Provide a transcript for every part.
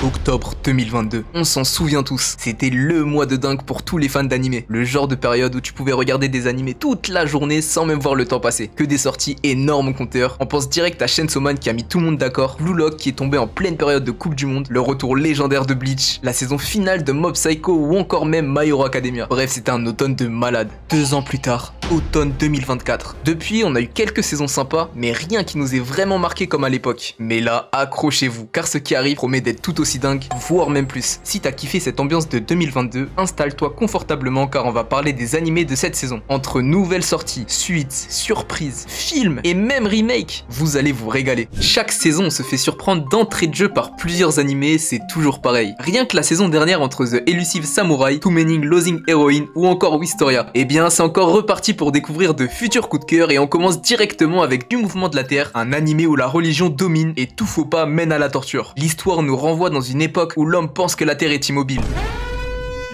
Octobre 2022, on s'en souvient tous, c'était le mois de dingue pour tous les fans d'animé. Le genre de période où tu pouvais regarder des animés toute la journée sans même voir le temps passer. Que des sorties énormes compteurs, on pense direct à Chainsaw Man qui a mis tout le monde d'accord, Blue Lock qui est tombé en pleine période de Coupe du Monde, le retour légendaire de Bleach, la saison finale de Mob Psycho ou encore même My Hero Academia. Bref, c'était un automne de malade. 2 ans plus tard, automne 2024. Depuis, on a eu quelques saisons sympas, mais rien qui nous ait vraiment marqué comme à l'époque. Mais là, accrochez-vous, car ce qui arrive promet d'être tout aussi dingue, voire même plus. Si t'as kiffé cette ambiance de 2022, installe-toi confortablement car on va parler des animés de cette saison. Entre nouvelles sorties, suites, surprises, films et même remakes, vous allez vous régaler. Chaque saison, on se fait surprendre d'entrée de jeu par plusieurs animés, c'est toujours pareil. Rien que la saison dernière entre The Elusive Samurai, Two Meaning Losing Heroine ou encore Wistoria, eh bien c'est encore reparti pour découvrir de futurs coups de cœur et on commence directement avec Du Mouvement de la Terre, un animé où la religion domine et tout faux pas mène à la torture. L'histoire nous renvoie dans une époque où l'homme pense que la Terre est immobile.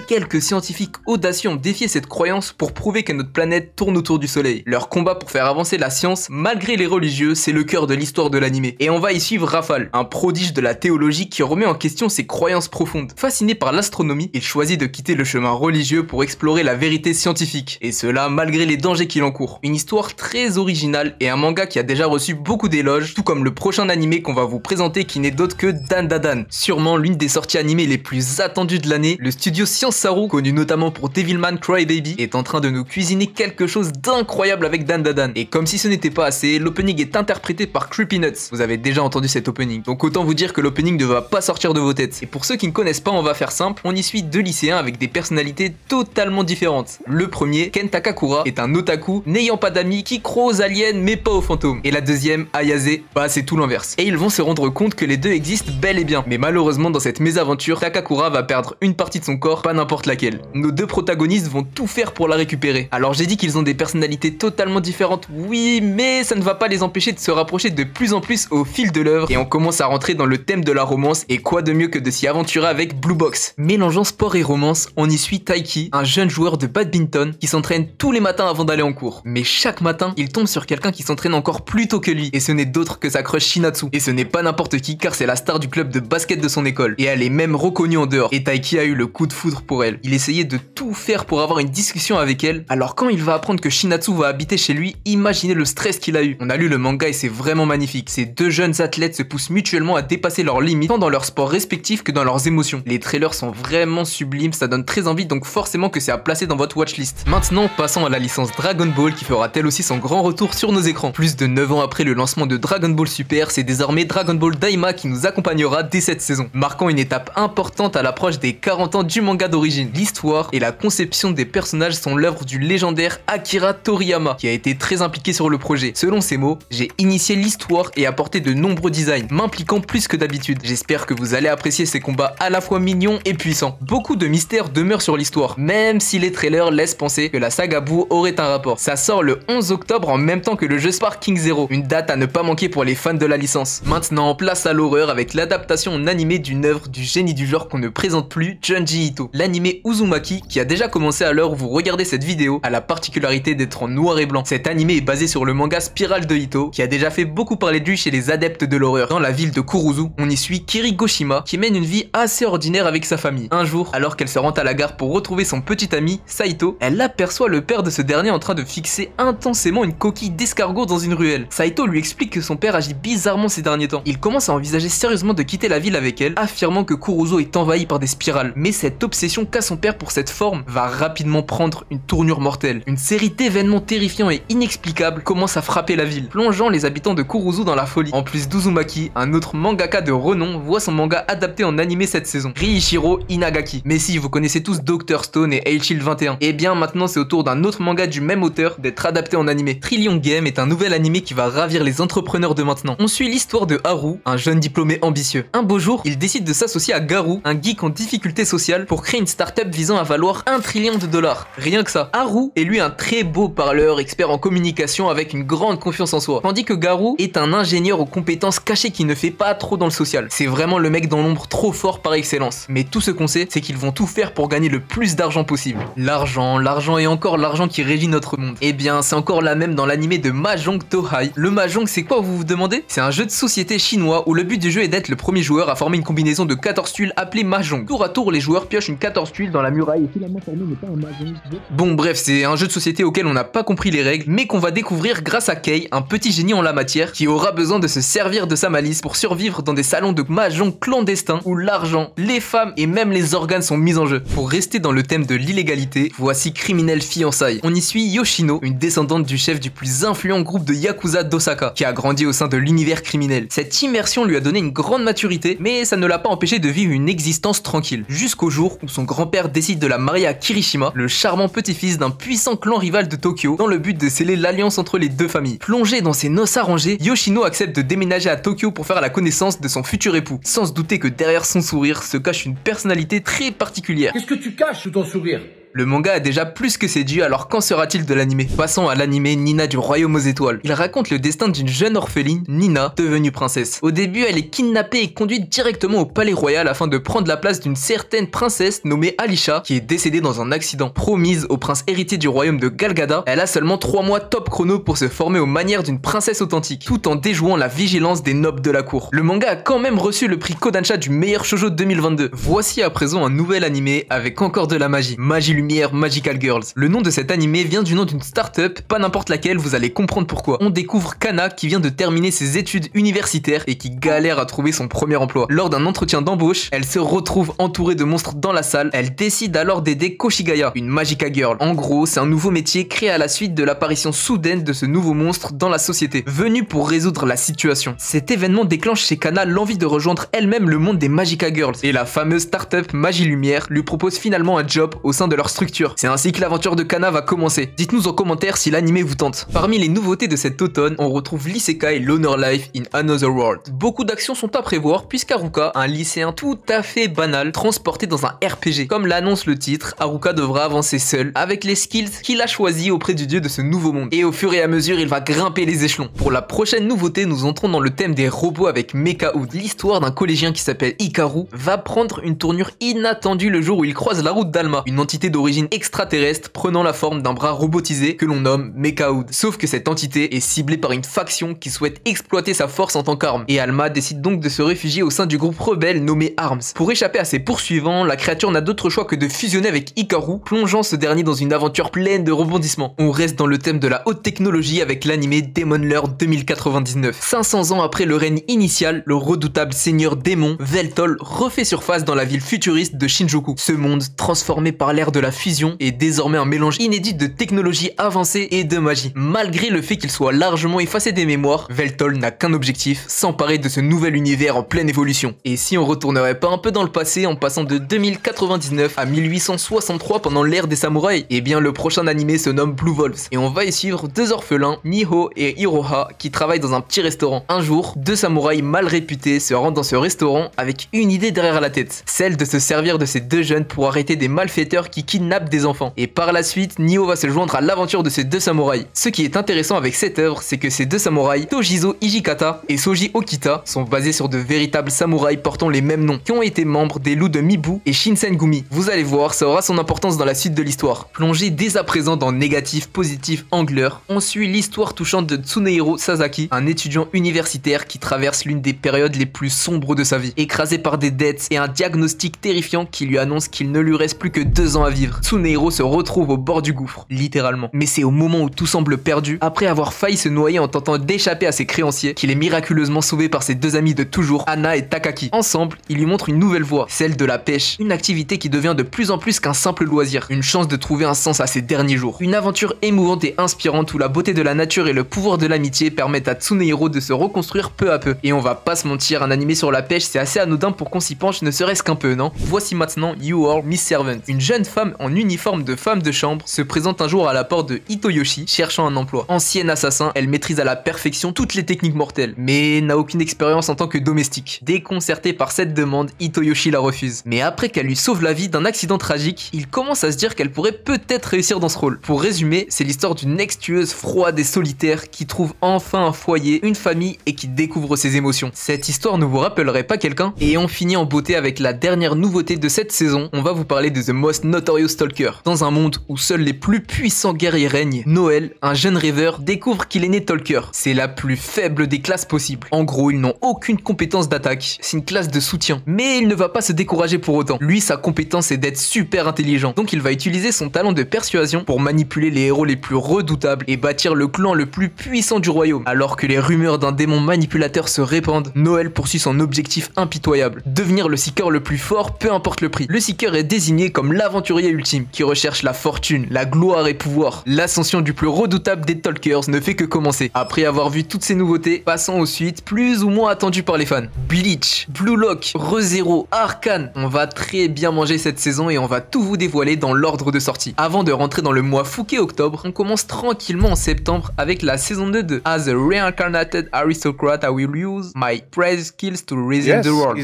Quelques scientifiques audacieux ont défié cette croyance pour prouver que notre planète tourne autour du soleil. Leur combat pour faire avancer la science, malgré les religieux, c'est le cœur de l'histoire de l'animé. Et on va y suivre Rafale, un prodige de la théologie qui remet en question ses croyances profondes. Fasciné par l'astronomie, il choisit de quitter le chemin religieux pour explorer la vérité scientifique. Et cela malgré les dangers qu'il encourt. Une histoire très originale et un manga qui a déjà reçu beaucoup d'éloges, tout comme le prochain animé qu'on va vous présenter qui n'est d'autre que Dandadan. Sûrement l'une des sorties animées les plus attendues de l'année, le studio Science Saru, connu notamment pour Devilman Crybaby, est en train de nous cuisiner quelque chose d'incroyable avec Dandadan. Et comme si ce n'était pas assez, l'opening est interprété par Creepy Nuts. Vous avez déjà entendu cet opening, donc autant vous dire que l'opening ne va pas sortir de vos têtes. Et pour ceux qui ne connaissent pas, on va faire simple, on y suit deux lycéens avec des personnalités totalement différentes. Le premier, Ken Takakura, est un otaku n'ayant pas d'amis qui croit aux aliens mais pas aux fantômes. Et la deuxième, Ayase, bah c'est tout l'inverse. Et ils vont se rendre compte que les deux existent bel et bien. Mais malheureusement dans cette mésaventure, Takakura va perdre une partie de son corps, pas n'importe laquelle. Nos deux protagonistes vont tout faire pour la récupérer. Alors j'ai dit qu'ils ont des personnalités totalement différentes, oui, mais ça ne va pas les empêcher de se rapprocher de plus en plus au fil de l'œuvre. Et on commence à rentrer dans le thème de la romance, et quoi de mieux que de s'y aventurer avec Blue Box. Mélangeant sport et romance, on y suit Taiki, un jeune joueur de badminton qui s'entraîne tous les matins avant d'aller en cours. Mais chaque matin, il tombe sur quelqu'un qui s'entraîne encore plus tôt que lui, et ce n'est d'autre que sa crush Shinatsu. Et ce n'est pas n'importe qui, car c'est la star du club de basket de son école, et elle est même reconnue en dehors, et Taiki a eu le coup de foudre pour elle. Il essayait de tout faire pour avoir une discussion avec elle, alors quand il va apprendre que Shinatsu va habiter chez lui, imaginez le stress qu'il a eu. On a lu le manga et c'est vraiment magnifique. Ces deux jeunes athlètes se poussent mutuellement à dépasser leurs limites, tant dans leurs sports respectifs que dans leurs émotions. Les trailers sont vraiment sublimes, ça donne très envie, donc forcément que c'est à placer dans votre watchlist. Maintenant, passons à la licence Dragon Ball qui fera elle aussi son grand retour sur nos écrans. Plus de 9 ans après le lancement de Dragon Ball Super, c'est désormais Dragon Ball Daima qui nous accompagnera dès cette saison, marquant une étape importante à l'approche des 40 ans du manga d'origine. L'histoire et la conception des personnages sont l'œuvre du légendaire Akira Toriyama, qui a été très impliqué sur le projet. Selon ses mots, j'ai initié l'histoire et apporté de nombreux designs, m'impliquant plus que d'habitude. J'espère que vous allez apprécier ces combats à la fois mignons et puissants. Beaucoup de mystères demeurent sur l'histoire, même si les trailers laissent penser que la saga Boo aurait un rapport. Ça sort le 11 octobre en même temps que le jeu Sparking Zero, une date à ne pas manquer pour les fans de la licence. Maintenant, place à l'horreur avec l'adaptation en animé d'une œuvre du génie du genre qu'on ne présente plus, Junji Ito. L'animé Uzumaki, qui a déjà commencé à l'heure où vous regardez cette vidéo, a la particularité d'être en noir et blanc. Cet animé est basé sur le manga Spiral de Ito, qui a déjà fait beaucoup parler de lui chez les adeptes de l'horreur. Dans la ville de Kuruzu, on y suit Kirigoshima, qui mène une vie assez ordinaire avec sa famille. Un jour, alors qu'elle se rend à la gare pour retrouver son petit ami, Saito, elle aperçoit le père de ce dernier en train de fixer intensément une coquille d'escargot dans une ruelle. Saito lui explique que son père agit bizarrement ces derniers temps. Il commence à envisager sérieusement de quitter la ville avec elle, affirmant que Kuruzu est envahi par des spirales. Mais cette obsession qu'a son père pour cette forme va rapidement prendre une tournure mortelle. Une série d'événements terrifiants et inexplicables commence à frapper la ville, plongeant les habitants de Kuruzu dans la folie. En plus d'Uzumaki, un autre mangaka de renom voit son manga adapté en animé cette saison, Riichiro Inagaki. Mais si, vous connaissez tous Dr Stone et H.Shield 21. Et bien maintenant c'est au tour d'un autre manga du même auteur d'être adapté en animé. Trillion Game est un nouvel animé qui va ravir les entrepreneurs de maintenant. On suit l'histoire de Haru, un jeune diplômé ambitieux. Un beau jour, il décide de s'associer à Garou, un geek en difficulté sociale, pour créer une une startup visant à valoir 1 trillion de dollars. Rien que ça. Haru est lui un très beau parleur, expert en communication avec une grande confiance en soi. Tandis que Garou est un ingénieur aux compétences cachées qui ne fait pas trop dans le social. C'est vraiment le mec dans l'ombre trop fort par excellence. Mais tout ce qu'on sait, c'est qu'ils vont tout faire pour gagner le plus d'argent possible. L'argent, l'argent et encore l'argent qui régit notre monde. Eh bien, c'est encore la même dans l'animé de Mahjong Tohai. Le Mahjong, c'est quoi, vous vous demandez? C'est un jeu de société chinois où le but du jeu est d'être le premier joueur à former une combinaison de 14 tuiles appelée Mahjong. Tour à tour, les joueurs piochent une 14 tuiles dans la muraille et finalement former n'est pas un Mahjong. Bon bref, c'est un jeu de société auquel on n'a pas compris les règles, mais qu'on va découvrir grâce à Kei, un petit génie en la matière, qui aura besoin de se servir de sa malice pour survivre dans des salons de Mahjong clandestins où l'argent, les femmes et même les organes sont mis en jeu. Pour rester dans le thème de l'illégalité, voici Criminel Fiançailles. On y suit Yoshino, une descendante du chef du plus influent groupe de Yakuza d'Osaka, qui a grandi au sein de l'univers criminel. Cette immersion lui a donné une grande maturité, mais ça ne l'a pas empêché de vivre une existence tranquille. Jusqu'au jour où son grand-père décide de la marier à Kirishima, le charmant petit-fils d'un puissant clan rival de Tokyo, dans le but de sceller l'alliance entre les deux familles. Plongé dans ses noces arrangées, Yoshino accepte de déménager à Tokyo pour faire la connaissance de son futur époux, sans se douter que derrière son sourire se cache une personnalité très particulière. Qu'est-ce que tu caches sous ton sourire? Le manga a déjà plus que séduit, alors qu'en sera-t-il de l'animé? Passons à l'animé Nina du Royaume aux Étoiles. Il raconte le destin d'une jeune orpheline, Nina, devenue princesse. Au début, elle est kidnappée et conduite directement au palais royal afin de prendre la place d'une certaine princesse nommée Alisha, qui est décédée dans un accident. Promise au prince héritier du royaume de Galgada, elle a seulement 3 mois top chrono pour se former aux manières d'une princesse authentique, tout en déjouant la vigilance des nobles de la cour. Le manga a quand même reçu le prix Kodansha du meilleur shoujo 2022. Voici à présent un nouvel animé avec encore de la magie. Magie lumière, Magical Girls. Le nom de cet animé vient du nom d'une start-up, pas n'importe laquelle, vous allez comprendre pourquoi. On découvre Kana qui vient de terminer ses études universitaires et qui galère à trouver son premier emploi. Lors d'un entretien d'embauche, elle se retrouve entourée de monstres dans la salle. Elle décide alors d'aider Koshigaya, une Magica Girl. En gros, c'est un nouveau métier créé à la suite de l'apparition soudaine de ce nouveau monstre dans la société, venu pour résoudre la situation. Cet événement déclenche chez Kana l'envie de rejoindre elle-même le monde des Magica Girls, et la fameuse start-up Magie Lumière lui propose finalement un job au sein de leur structure. C'est ainsi que l'aventure de Kana va commencer. Dites-nous en commentaire si l'animé vous tente. Parmi les nouveautés de cet automne, on retrouve l'Isekai Loner Life in Another World. Beaucoup d'actions sont à prévoir puisqu'Haruka, un lycéen tout à fait banal, transporté dans un RPG. Comme l'annonce le titre, Haruka devra avancer seul avec les skills qu'il a choisis auprès du dieu de ce nouveau monde. Et au fur et à mesure, il va grimper les échelons. Pour la prochaine nouveauté, nous entrons dans le thème des robots avec Mechahood. L'histoire d'un collégien qui s'appelle Hikaru va prendre une tournure inattendue le jour où il croise la route d'Alma, une entité d'origine extraterrestre prenant la forme d'un bras robotisé que l'on nomme Mechahood. Sauf que cette entité est ciblée par une faction qui souhaite exploiter sa force en tant qu'arme. Et Alma décide donc de se réfugier au sein du groupe rebelle nommé ARMS. Pour échapper à ses poursuivants, la créature n'a d'autre choix que de fusionner avec Hikaru, plongeant ce dernier dans une aventure pleine de rebondissements. On reste dans le thème de la haute technologie avec l'animé Demon Lord 2099. 500 ans après le règne initial, le redoutable seigneur démon, Veltol, refait surface dans la ville futuriste de Shinjuku. Ce monde, transformé par l'ère de la fusion, est désormais un mélange inédit de technologie avancée et de magie. Malgré le fait qu'il soit largement effacé des mémoires, Veltol n'a qu'un objectif, s'emparer de ce nouvel univers en pleine évolution. Et si on retournerait pas un peu dans le passé en passant de 2099 à 1863 pendant l'ère des samouraïs, eh bien le prochain animé se nomme Blue Wolves. Et on va y suivre deux orphelins, Niho et Hiroha, qui travaillent dans un petit restaurant. Un jour, deux samouraïs mal réputés se rendent dans ce restaurant avec une idée derrière la tête, celle de se servir de ces deux jeunes pour arrêter des malfaiteurs qui kidnappent des enfants. Et par la suite, Nioh va se joindre à l'aventure de ces deux samouraïs. Ce qui est intéressant avec cette œuvre, c'est que ces deux samouraïs, Tojizo Hijikata et Soji Okita, sont basés sur de véritables samouraïs portant les mêmes noms, qui ont été membres des loups de Mibu et Shinsengumi. Vous allez voir, ça aura son importance dans la suite de l'histoire. Plongé dès à présent dans négatif, positif, angleur, on suit l'histoire touchante de Tsunehiro Sasaki, un étudiant universitaire qui traverse l'une des périodes les plus sombres de sa vie. Écrasé par des dettes et un diagnostic terrifiant qui lui annonce qu'il ne lui reste plus que 2 ans à vivre, Tsunehiro se retrouve au bord du gouffre, littéralement. Mais c'est au moment où tout semble perdu, après avoir failli se noyer en tentant d'échapper à ses créanciers, qu'il est miraculeusement sauvé par ses deux amis de toujours, Hana et Takaki. Ensemble, ils lui montrent une nouvelle voie, celle de la pêche, une activité qui devient de plus en plus qu'un simple loisir, une chance de trouver un sens à ses derniers jours. Une aventure émouvante et inspirante où la beauté de la nature et le pouvoir de l'amitié permettent à Tsunehiro de se reconstruire peu à peu. Et on va pas se mentir, un animé sur la pêche, c'est assez anodin pour qu'on s'y penche ne serait-ce qu'un peu, non? Voici maintenant You Are Miss Servant, une jeune femme en uniforme de femme de chambre, se présente un jour à la porte de Hitoyoshi, cherchant un emploi. Ancienne assassin, elle maîtrise à la perfection toutes les techniques mortelles, mais n'a aucune expérience en tant que domestique. Déconcerté par cette demande, Hitoyoshi la refuse. Mais après qu'elle lui sauve la vie d'un accident tragique, il commence à se dire qu'elle pourrait peut-être réussir dans ce rôle. Pour résumer, c'est l'histoire d'une ex-tueuse froide et solitaire qui trouve enfin un foyer, une famille et qui découvre ses émotions. Cette histoire ne vous rappellerait pas quelqu'un? Et on finit en beauté avec la dernière nouveauté de cette saison, on va vous parler de The Most Notorious Stalker. Dans un monde où seuls les plus puissants guerriers règnent, Noël, un jeune rêveur, découvre qu'il est né Talker. C'est la plus faible des classes possibles. En gros, ils n'ont aucune compétence d'attaque, c'est une classe de soutien. Mais il ne va pas se décourager pour autant. Lui, sa compétence est d'être super intelligent. Donc il va utiliser son talent de persuasion pour manipuler les héros les plus redoutables et bâtir le clan le plus puissant du royaume. Alors que les rumeurs d'un démon manipulateur se répandent, Noël poursuit son objectif impitoyable, devenir le Seeker le plus fort, peu importe le prix. Le Seeker est désigné comme l'aventurier ultime, qui recherche la fortune, la gloire et pouvoir. L'ascension du plus redoutable des Talkers ne fait que commencer. Après avoir vu toutes ces nouveautés, passons aux suites plus ou moins attendues par les fans. Bleach, Blue Lock, ReZero, Arcane. On va très bien manger cette saison et on va tout vous dévoiler dans l'ordre de sortie. Avant de rentrer dans le mois fouquet octobre, on commence tranquillement en septembre avec la saison 2 de As a Reincarnated Aristocrat, I will use my praise skills to reason the world,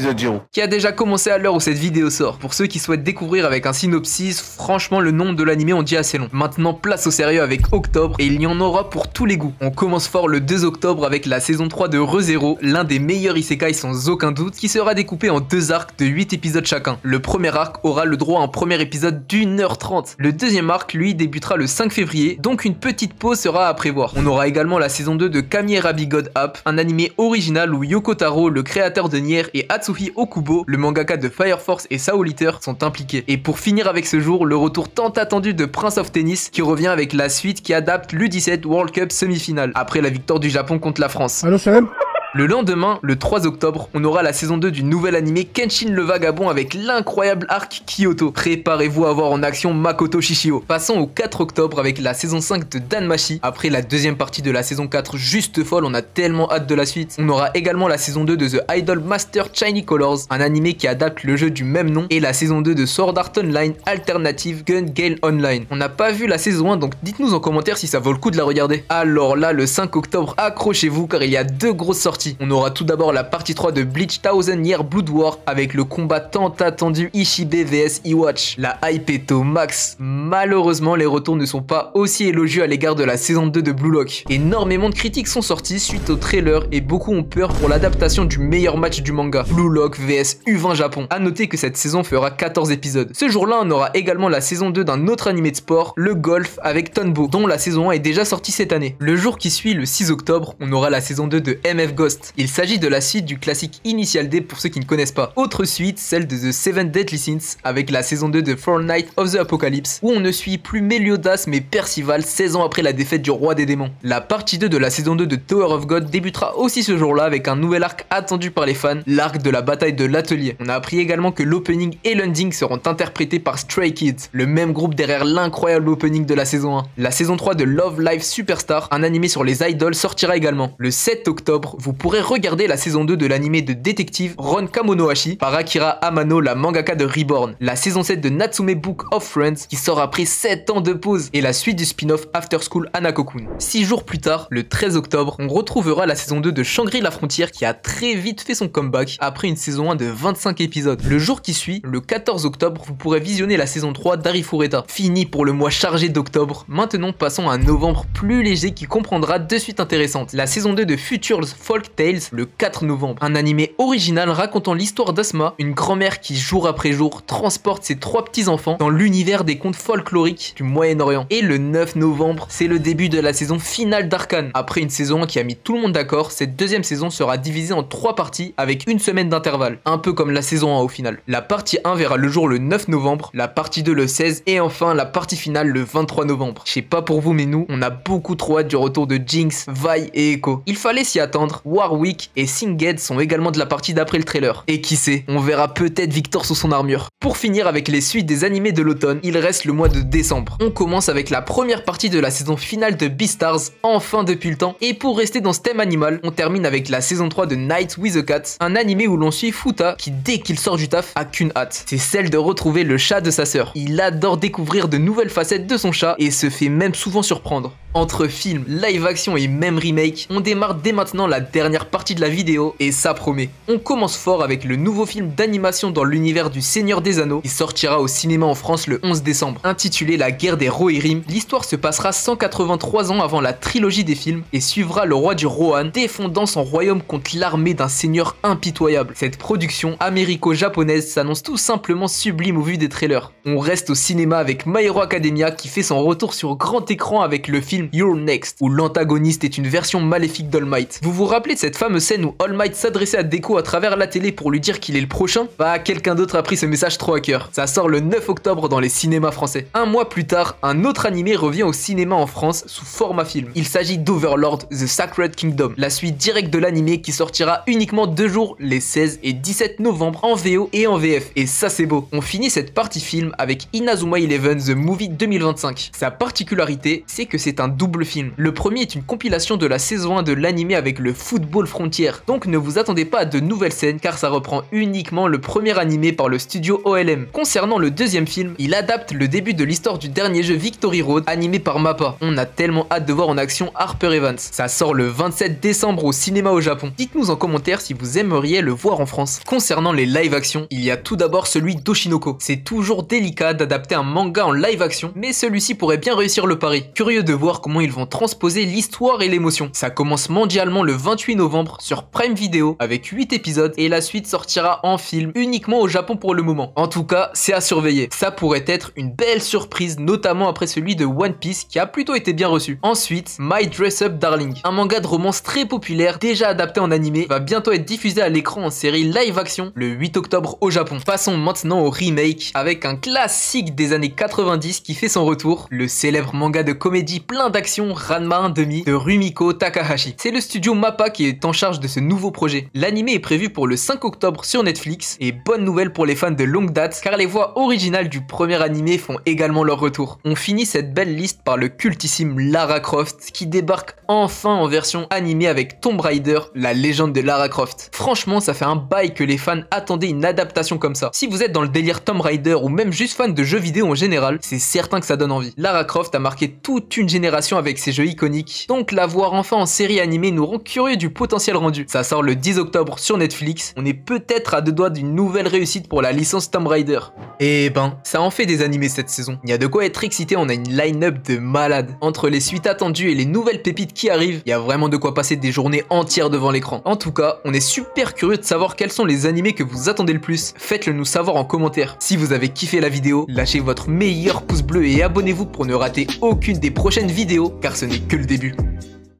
qui a déjà commencé à l'heure où cette vidéo sort. Pour ceux qui souhaitent découvrir avec un synopsis, franchement le nom de l'anime on dit assez long. Maintenant place au sérieux avec octobre et il y en aura pour tous les goûts. On commence fort le 2 octobre avec la saison 3 de ReZero, l'un des meilleurs isekai sans aucun doute, qui sera découpé en 2 arcs de 8 épisodes chacun. Le premier arc aura le droit à un premier épisode d'1h30. Le deuxième arc lui débutera le 5 février, donc une petite pause sera à prévoir. On aura également la saison 2 de Kami Rabi God App, un animé original où Yoko Taro, le créateur de Nier, et Atsuhi Okubo, le mangaka de Fire Force et Soul Eater, sont impliqués. Et pour finir avec ce jour, le retour tant attendu de Prince of Tennis, qui revient avec la suite qui adapte l'U17 World Cup semi-finale, après la victoire du Japon contre la France. Allô Salam. Le lendemain, le 3 octobre, on aura la saison 2 du nouvel animé Kenshin le Vagabond avec l'incroyable arc Kyoto. Préparez-vous à voir en action Makoto Shishio. Passons au 4 octobre avec la saison 5 de Danmachi. Après la deuxième partie de la saison 4 juste folle, on a tellement hâte de la suite. On aura également la saison 2 de The Idol Master Shiny Colors, un animé qui adapte le jeu du même nom, et la saison 2 de Sword Art Online Alternative Gun Gale Online. On n'a pas vu la saison 1, donc dites-nous en commentaire si ça vaut le coup de la regarder. Alors là, le 5 octobre, accrochez-vous car il y a 2 grosses sorties. On aura tout d'abord la partie 3 de Bleach Thousand Year Blood War avec le combat tant attendu Ishibe vs Iwatch. La hype est au max. Malheureusement, les retours ne sont pas aussi élogieux à l'égard de la saison 2 de Blue Lock. Énormément de critiques sont sorties suite au trailer et beaucoup ont peur pour l'adaptation du meilleur match du manga, Blue Lock vs U20 Japon. A noter que cette saison fera 14 épisodes. Ce jour-là, on aura également la saison 2 d'un autre animé de sport, le golf avec Tonbo, dont la saison 1 est déjà sortie cette année. Le jour qui suit, le 6 octobre, on aura la saison 2 de MF Ghost. Il s'agit de la suite du classique Initial D pour ceux qui ne connaissent pas. Autre suite, celle de The Seven Deadly Sins avec la saison 2 de Fortnite of the Apocalypse, où on ne suit plus Meliodas mais Percival 16 ans après la défaite du roi des démons. La partie 2 de la saison 2 de Tower of God débutera aussi ce jour-là avec un nouvel arc attendu par les fans, l'arc de la bataille de l'atelier. On a appris également que l'opening et l'ending seront interprétés par Stray Kids, le même groupe derrière l'incroyable opening de la saison 1. La saison 3 de Love Live Superstar, un animé sur les idols, sortira également. Le 7 octobre, vous pourrez regarder la saison 2 de l'animé de détective Ron Kamonohashi par Akira Amano, la mangaka de Reborn. La saison 7 de Natsume Book of Friends qui sort après 7 ans de pause et la suite du spin-off After School Hanako-kun. 6 jours plus tard, le 13 octobre, on retrouvera la saison 2 de Shangri-La Frontière qui a très vite fait son comeback après une saison 1 de 25 épisodes. Le jour qui suit, le 14 octobre, vous pourrez visionner la saison 3 d'Arifureta. Fini pour le mois chargé d'octobre. Maintenant, passons à un novembre plus léger qui comprendra 2 suites intéressantes. La saison 2 de Future's Folk Tales le 4 novembre. Un animé original racontant l'histoire d'Asma, une grand-mère qui jour après jour transporte ses 3 petits-enfants dans l'univers des contes folkloriques du Moyen-Orient. Et le 9 novembre, c'est le début de la saison finale d'Arcane. Après une saison 1 qui a mis tout le monde d'accord, cette deuxième saison sera divisée en 3 parties avec une semaine d'intervalle. Un peu comme la saison 1 au final. La partie 1 verra le jour le 9 novembre, la partie 2 le 16 et enfin la partie finale le 23 novembre. Je sais pas pour vous mais nous, on a beaucoup trop hâte du retour de Jinx, Vi et Echo. Il fallait s'y attendre. Warwick et Singed sont également de la partie d'après le trailer. Et qui sait, on verra peut-être Victor sous son armure. Pour finir avec les suites des animés de l'automne, il reste le mois de décembre. On commence avec la première partie de la saison finale de Beastars, enfin depuis le temps. Et pour rester dans ce thème animal, on termine avec la saison 3 de Night with a Cat, un animé où l'on suit Futa qui dès qu'il sort du taf a qu'une hâte. C'est celle de retrouver le chat de sa sœur. Il adore découvrir de nouvelles facettes de son chat et se fait même souvent surprendre. Entre films, live action et même remake, on démarre dès maintenant la dernière partie de la vidéo et ça promet. On commence fort avec le nouveau film d'animation dans l'univers du Seigneur des Anneaux qui sortira au cinéma en France le 11 décembre. Intitulé La guerre des Rohirrim, l'histoire se passera 183 ans avant la trilogie des films et suivra le roi du Rohan défendant son royaume contre l'armée d'un seigneur impitoyable. Cette production américo-japonaise s'annonce tout simplement sublime au vu des trailers. On reste au cinéma avec My Hero Academia qui fait son retour sur grand écran avec le film You're Next, où l'antagoniste est une version maléfique d'All Might. Vous vous rappelez de cette fameuse scène où All Might s'adressait à Deku à travers la télé pour lui dire qu'il est le prochain? Bah, quelqu'un d'autre a pris ce message trop à cœur. Ça sort le 9 octobre dans les cinémas français. Un mois plus tard, un autre animé revient au cinéma en France sous format film. Il s'agit d'Overlord The Sacred Kingdom, la suite directe de l'animé qui sortira uniquement 2 jours, les 16 et 17 novembre en VO et en VF. Et ça c'est beau. On finit cette partie film avec Inazuma Eleven The Movie 2025. Sa particularité, c'est que c'est un double film. Le premier est une compilation de la saison 1 de l'animé avec le Football Frontier. Donc ne vous attendez pas à de nouvelles scènes car ça reprend uniquement le premier animé par le studio OLM. Concernant le deuxième film, il adapte le début de l'histoire du dernier jeu Victory Road animé par MAPPA. On a tellement hâte de voir en action Harper Evans. Ça sort le 27 décembre au cinéma au Japon. Dites-nous en commentaire si vous aimeriez le voir en France. Concernant les live action, il y a tout d'abord celui d'Oshinoko. C'est toujours délicat d'adapter un manga en live action, mais celui-ci pourrait bien réussir le pari. Curieux de voir comment ils vont transposer l'histoire et l'émotion. Ça commence mondialement le 28 novembre sur Prime Video avec 8 épisodes et la suite sortira en film uniquement au Japon pour le moment. En tout cas, c'est à surveiller. Ça pourrait être une belle surprise, notamment après celui de One Piece qui a plutôt été bien reçu. Ensuite, My Dress Up Darling, un manga de romance très populaire déjà adapté en animé, va bientôt être diffusé à l'écran en série live action le 8 octobre au Japon. Passons maintenant au remake avec un classique des années 90 qui fait son retour, le célèbre manga de comédie plein d'action Ranma 1/2 de Rumiko Takahashi. C'est le studio MAPPA qui est en charge de ce nouveau projet. L'animé est prévu pour le 5 octobre sur Netflix et bonne nouvelle pour les fans de longue date car les voix originales du premier animé font également leur retour. On finit cette belle liste par le cultissime Lara Croft qui débarque enfin en version animée avec Tomb Raider, la légende de Lara Croft. Franchement, ça fait un bail que les fans attendaient une adaptation comme ça. Si vous êtes dans le délire Tomb Raider ou même juste fan de jeux vidéo en général, c'est certain que ça donne envie. Lara Croft a marqué toute une génération avec ses jeux iconiques, donc la voir enfin en série animée nous rend curieux du potentiel rendu. Ça sort le 10 octobre sur Netflix, on est peut-être à 2 doigts d'une nouvelle réussite pour la licence Tomb Raider. Et ben, ça en fait des animés cette saison. Il y a de quoi être excité, on a une line-up de malades. Entre les suites attendues et les nouvelles pépites qui arrivent, il y a vraiment de quoi passer des journées entières devant l'écran. En tout cas, on est super curieux de savoir quels sont les animés que vous attendez le plus. Faites-le nous savoir en commentaire. Si vous avez kiffé la vidéo, lâchez votre meilleur pouce bleu et abonnez-vous pour ne rater aucune des prochaines vidéos, car ce n'est que le début.